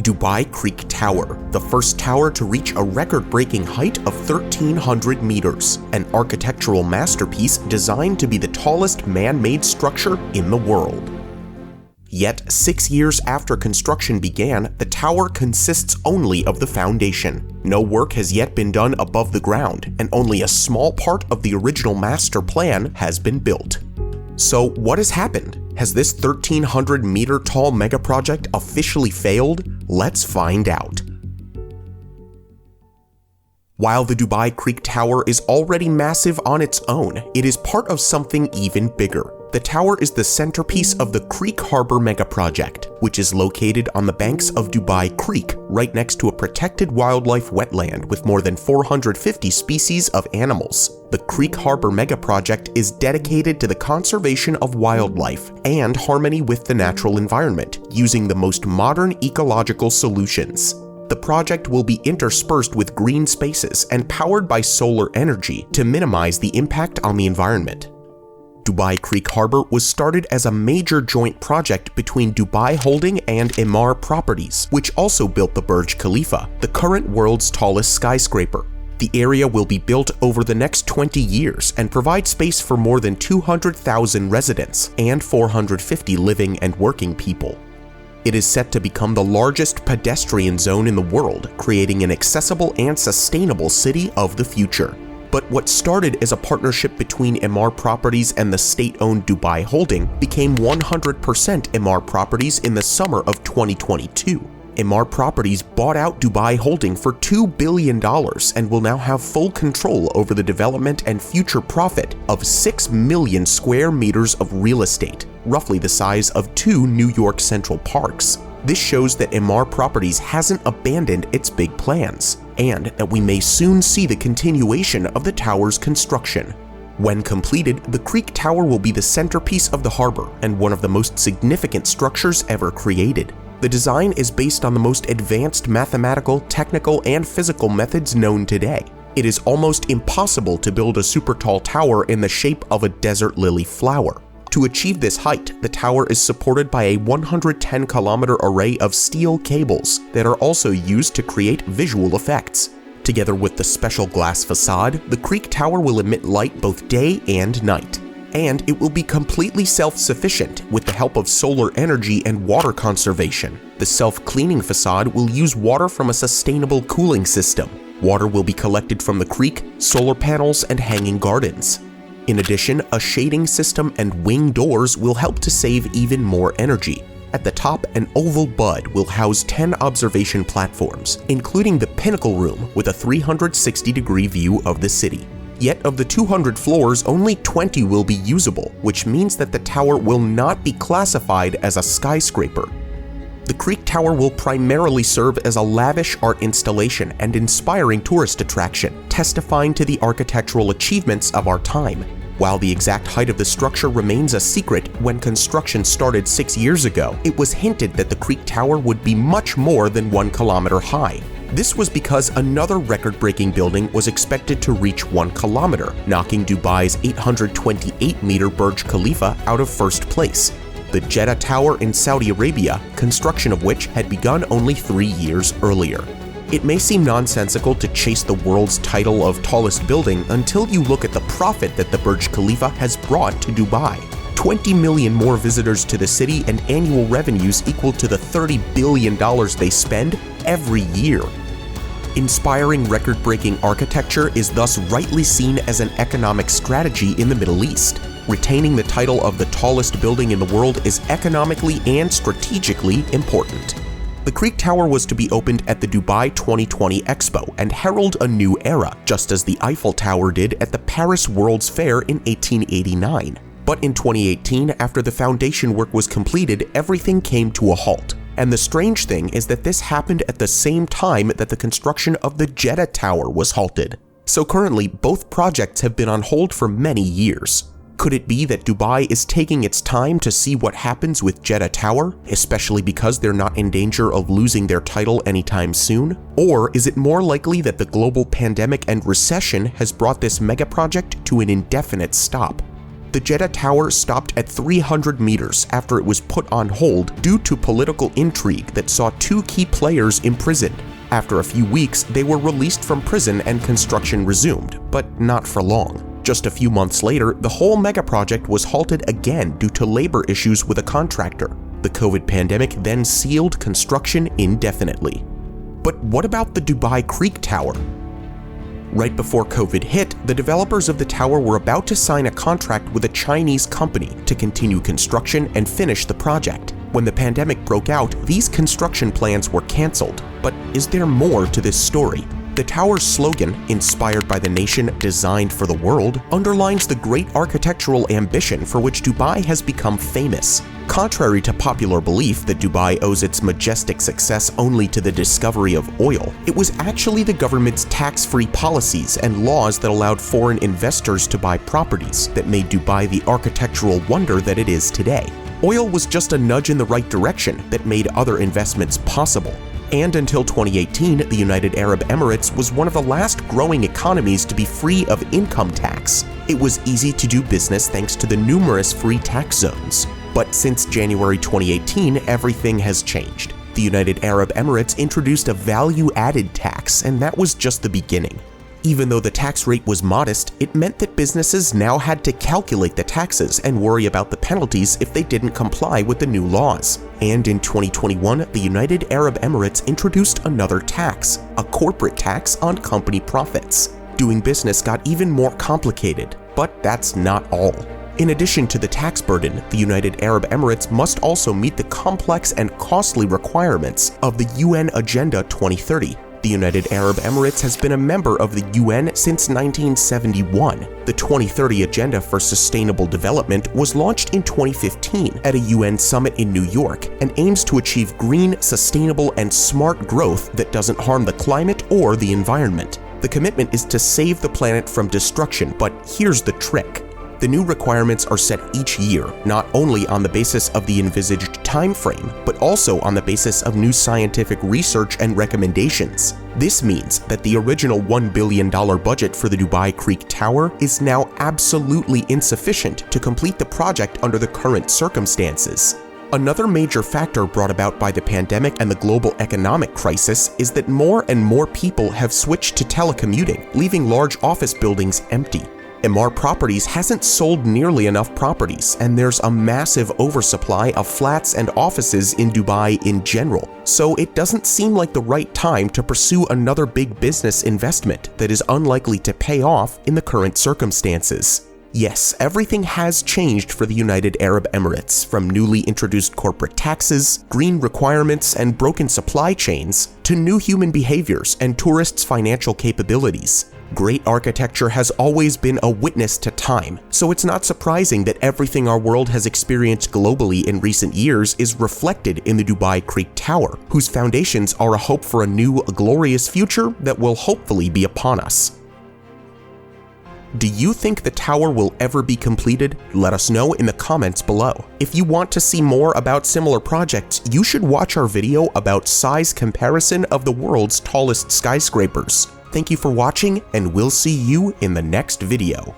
Dubai Creek Tower, the first tower to reach a record-breaking height of 1,300 meters, an architectural masterpiece designed to be the tallest man-made structure in the world. Yet, 6 years after construction began, the tower consists only of the foundation. No work has yet been done above the ground, and only a small part of the original master plan has been built. So what has happened? Has this 1,300-meter tall megaproject officially failed? Let's find out. While the Dubai Creek Tower is already massive on its own, it is part of something even bigger. The tower is the centerpiece of the Creek Harbour Megaproject, which is located on the banks of Dubai Creek, right next to a protected wildlife wetland with more than 450 species of animals. The Creek Harbour Megaproject is dedicated to the conservation of wildlife and harmony with the natural environment, using the most modern ecological solutions. The project will be interspersed with green spaces and powered by solar energy to minimize the impact on the environment. Dubai Creek Harbour was started as a major joint project between Dubai Holding and Emaar Properties, which also built the Burj Khalifa, the current world's tallest skyscraper. The area will be built over the next 20 years and provide space for more than 200,000 residents and 450 living and working people. It is set to become the largest pedestrian zone in the world, creating an accessible and sustainable city of the future. But what started as a partnership between Emaar Properties and the state-owned Dubai Holding became 100% Emaar Properties in the summer of 2022. Emaar Properties bought out Dubai Holding for $2 billion and will now have full control over the development and future profit of 6 million square meters of real estate, roughly the size of 2 New York Central Parks. This shows that Emaar Properties hasn't abandoned its big plans, and that we may soon see the continuation of the tower's construction. When completed, the Creek Tower will be the centerpiece of the harbor and one of the most significant structures ever created. The design is based on the most advanced mathematical, technical, and physical methods known today. It is almost impossible to build a super tall tower in the shape of a desert lily flower. To achieve this height, the tower is supported by a 110-kilometer array of steel cables that are also used to create visual effects. Together with the special glass facade, the Creek Tower will emit light both day and night. And it will be completely self-sufficient with the help of solar energy and water conservation. The self-cleaning facade will use water from a sustainable cooling system. Water will be collected from the creek, solar panels, and hanging gardens. In addition, a shading system and wing doors will help to save even more energy. At the top, an oval bud will house 10 observation platforms, including the pinnacle room with a 360-degree view of the city. Yet of the 200 floors, only 20 will be usable, which means that the tower will not be classified as a skyscraper. The Creek Tower will primarily serve as a lavish art installation and inspiring tourist attraction, testifying to the architectural achievements of our time. While the exact height of the structure remains a secret, when construction started 6 years ago, it was hinted that the Creek Tower would be much more than 1 kilometer high. This was because another record-breaking building was expected to reach 1 kilometer, knocking Dubai's 828-meter Burj Khalifa out of first place. The Jeddah Tower in Saudi Arabia, construction of which had begun only 3 years earlier. It may seem nonsensical to chase the world's title of tallest building until you look at the profit that the Burj Khalifa has brought to Dubai. 20 million more visitors to the city and annual revenues equal to the $30 billion they spend every year. Inspiring record-breaking architecture is thus rightly seen as an economic strategy in the Middle East. Retaining the title of the tallest building in the world is economically and strategically important. The Creek Tower was to be opened at the Dubai 2020 Expo and herald a new era, just as the Eiffel Tower did at the Paris World's Fair in 1889. But in 2018, after the foundation work was completed, everything came to a halt. And the strange thing is that this happened at the same time that the construction of the Jeddah Tower was halted. So currently, both projects have been on hold for many years. Could it be that Dubai is taking its time to see what happens with Jeddah Tower, especially because they're not in danger of losing their title anytime soon? Or is it more likely that the global pandemic and recession has brought this megaproject to an indefinite stop? the Jeddah Tower stopped at 300 meters after it was put on hold due to political intrigue that saw two key players imprisoned. After a few weeks, they were released from prison and construction resumed, but not for long. Just a few months later, the whole megaproject was halted again due to labor issues with a contractor. The COVID pandemic then sealed construction indefinitely. But what about the Dubai Creek Tower? Right before COVID hit, the developers of the tower were about to sign a contract with a Chinese company to continue construction and finish the project. When the pandemic broke out, these construction plans were canceled. But is there more to this story? The tower's slogan, inspired by the nation designed for the world, underlines the great architectural ambition for which Dubai has become famous. Contrary to popular belief that Dubai owes its majestic success only to the discovery of oil, it was actually the government's tax-free policies and laws that allowed foreign investors to buy properties that made Dubai the architectural wonder that it is today. Oil was just a nudge in the right direction that made other investments possible. And until 2018, the United Arab Emirates was one of the last growing economies to be free of income tax. It was easy to do business thanks to the numerous free tax zones. But since January 2018, everything has changed. The United Arab Emirates introduced a value-added tax, and that was just the beginning. Even though the tax rate was modest, it meant that businesses now had to calculate the taxes and worry about the penalties if they didn't comply with the new laws. And in 2021, the United Arab Emirates introduced another tax, a corporate tax on company profits. Doing business got even more complicated, but that's not all. In addition to the tax burden, the United Arab Emirates must also meet the complex and costly requirements of the UN Agenda 2030. The United Arab Emirates has been a member of the UN since 1971. The 2030 Agenda for Sustainable Development was launched in 2015 at a UN summit in New York and aims to achieve green, sustainable, and smart growth that doesn't harm the climate or the environment. The commitment is to save the planet from destruction, but here's the trick. The new requirements are set each year, not only on the basis of the envisaged time frame, but also on the basis of new scientific research and recommendations. This means that the original $1 billion budget for the Dubai Creek Tower is now absolutely insufficient to complete the project under the current circumstances. Another major factor brought about by the pandemic and the global economic crisis is that more and more people have switched to telecommuting, leaving large office buildings empty. Emaar Properties hasn't sold nearly enough properties, and there's a massive oversupply of flats and offices in Dubai in general, so it doesn't seem like the right time to pursue another big business investment that is unlikely to pay off in the current circumstances. Yes, everything has changed for the United Arab Emirates, from newly introduced corporate taxes, green requirements, and broken supply chains, to new human behaviors and tourists' financial capabilities. Great architecture has always been a witness to time, so it's not surprising that everything our world has experienced globally in recent years is reflected in the Dubai Creek Tower, whose foundations are a hope for a new, glorious future that will hopefully be upon us. Do you think the tower will ever be completed? Let us know in the comments below. If you want to see more about similar projects, you should watch our video about size comparison of the world's tallest skyscrapers. Thank you for watching, and we'll see you in the next video.